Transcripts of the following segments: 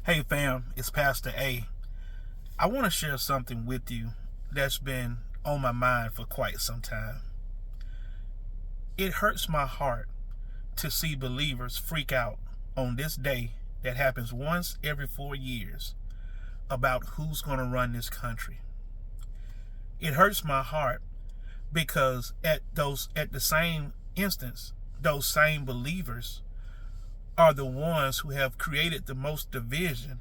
Hey fam, it's Pastor A. I want to share something with you that's been on my mind for quite some time. It hurts my heart to see believers freak out on this day that happens once every 4 years about who's going to run this country. It hurts my heart because at the same instance, those same believers are the ones who have created the most division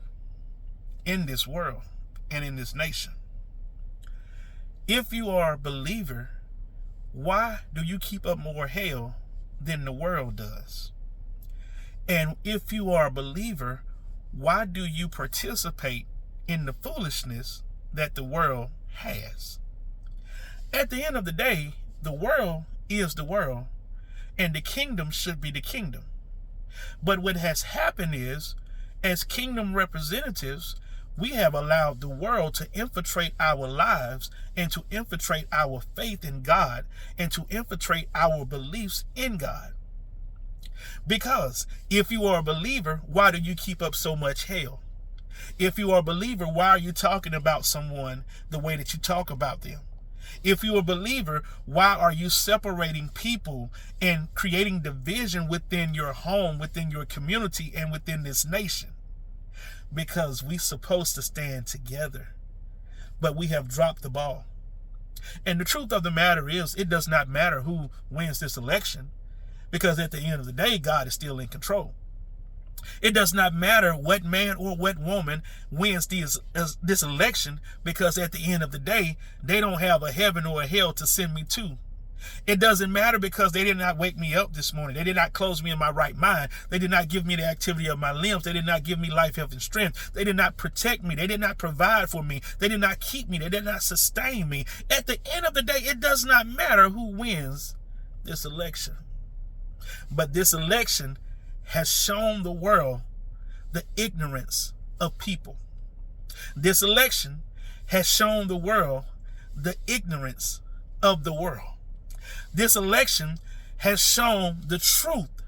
in this world and in this nation. If you are a believer, why do you keep up more hell than the world does? And if you are a believer, why do you participate in the foolishness that the world has? At the end of the day, the world is the world, and the kingdom should be the kingdom. But what has happened is, as kingdom representatives, we have allowed the world to infiltrate our lives and to infiltrate our faith in God and to infiltrate our beliefs in God. Because if you are a believer, why do you keep up so much hell? If you are a believer, why are you talking about someone the way that you talk about them? If you're a believer, why are you separating people and creating division within your home, within your community, and within this nation? Because we're supposed to stand together, but we have dropped the ball. And the truth of the matter is, it does not matter who wins this election, because at the end of the day, God is still in control. It does not matter what man or what woman wins this election, because at the end of the day, they don't have a heaven or a hell to send me to. It doesn't matter because they did not wake me up this morning. They did not close me in my right mind. They did not give me the activity of my limbs. They did not give me life, health, and strength. They did not protect me. They did not provide for me. They did not keep me. They did not sustain me. At the end of the day, it does not matter who wins this election. But this election has shown the world the ignorance of people. This election has shown the world the ignorance of the world. This election has shown the truth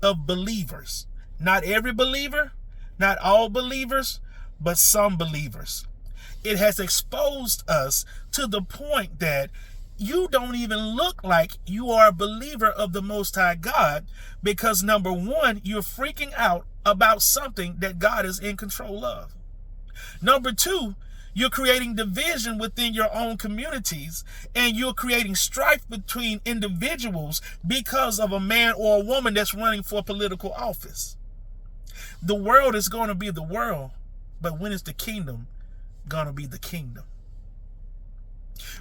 of believers. Not every believer, not all believers, but some believers. It has exposed us to the point that you don't even look like you are a believer of the Most High God, because number one, you're freaking out about something that God is in control of. Number two, you're creating division within your own communities, and you're creating strife between individuals because of a man or a woman that's running for political office. The world is going to be the world, but when is the kingdom going to be the kingdom?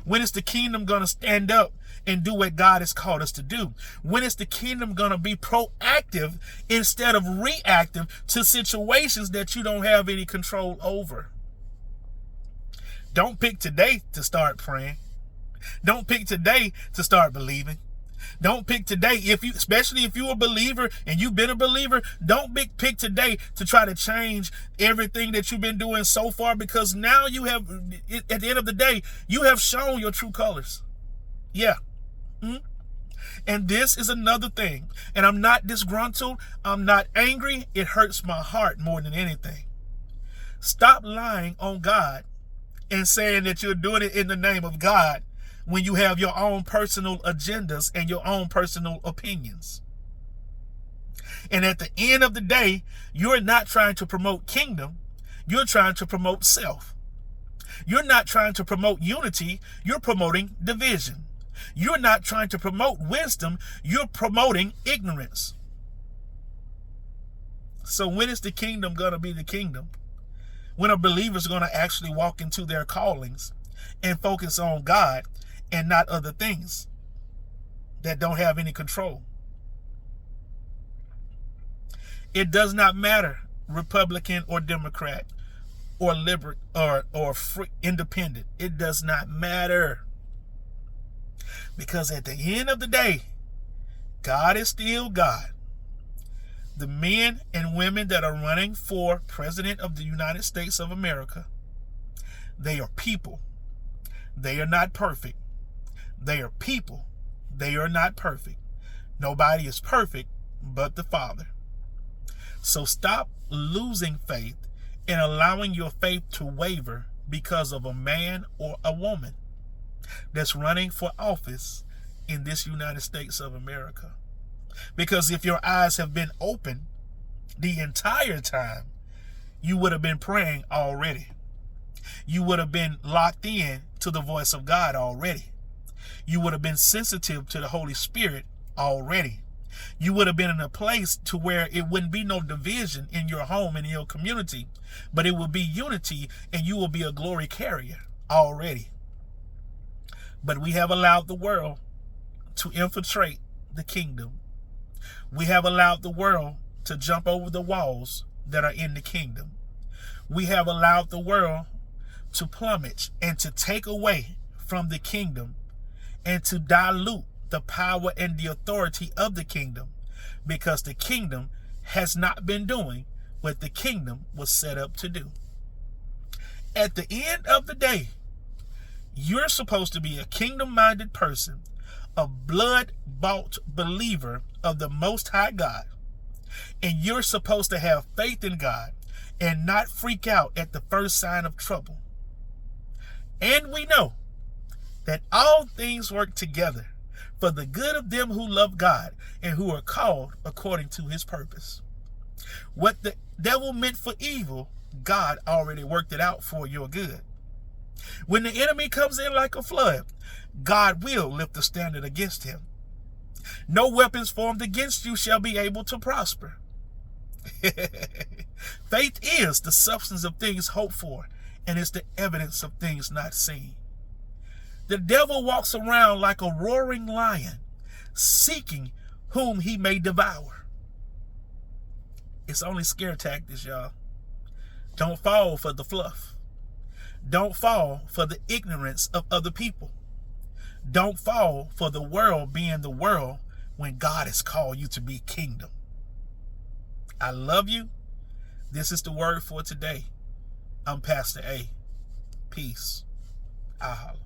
When is the kingdom going to stand up and do what God has called us to do? When is the kingdom going to be proactive instead of reactive to situations that you don't have any control over? Don't pick today to start praying. Don't pick today to start believing. Don't pick today, especially if you're a believer and you've been a believer, don't pick today to try to change everything that you've been doing so far, because now you have, at the end of the day, you have shown your true colors. Yeah. And this is another thing. And I'm not disgruntled. I'm not angry. It hurts my heart more than anything. Stop lying on God and saying that you're doing it in the name of God, when you have your own personal agendas and your own personal opinions. And at the end of the day, you're not trying to promote kingdom. You're trying to promote self. You're not trying to promote unity. You're promoting division. You're not trying to promote wisdom. You're promoting ignorance. So when is the kingdom going to be the kingdom? When are believers going to actually walk into their callings and focus on God and not other things that don't have any control? It does not matter Republican or Democrat or liberal or free, independent. It does not matter, because at the end of the day, God is still God. The men and women that are running for president of the United States of America, they are people. They are not perfect. They are people. They are not perfect. Nobody is perfect but the Father. So stop losing faith in allowing your faith to waver because of a man or a woman that's running for office in this United States of America. Because if your eyes have been open the entire time, you would have been praying already. You would have been locked in to the voice of God already. You would have been sensitive to the Holy Spirit already. You would have been in a place to where it wouldn't be no division in your home and in your community, but it would be unity, and you will be a glory carrier already. But we have allowed the world to infiltrate the kingdom. We have allowed the world to jump over the walls that are in the kingdom. We have allowed the world to plummet and to take away from the kingdom and to dilute the power and the authority of the kingdom, because the kingdom has not been doing what the kingdom was set up to do. At the end of the day, you're supposed to be a kingdom-minded person, a blood-bought believer of the Most High God, and you're supposed to have faith in God and not freak out at the first sign of trouble. And we know that all things work together for the good of them who love God and who are called according to his purpose. What the devil meant for evil, God already worked it out for your good. When the enemy comes in like a flood, God will lift the standard against him. No weapons formed against you shall be able to prosper. Faith is the substance of things hoped for, and it's the evidence of things not seen. The devil walks around like a roaring lion, seeking whom he may devour. It's only scare tactics, y'all. Don't fall for the fluff. Don't fall for the ignorance of other people. Don't fall for the world being the world when God has called you to be kingdom. I love you. This is the word for today. I'm Pastor A. Peace. I holla.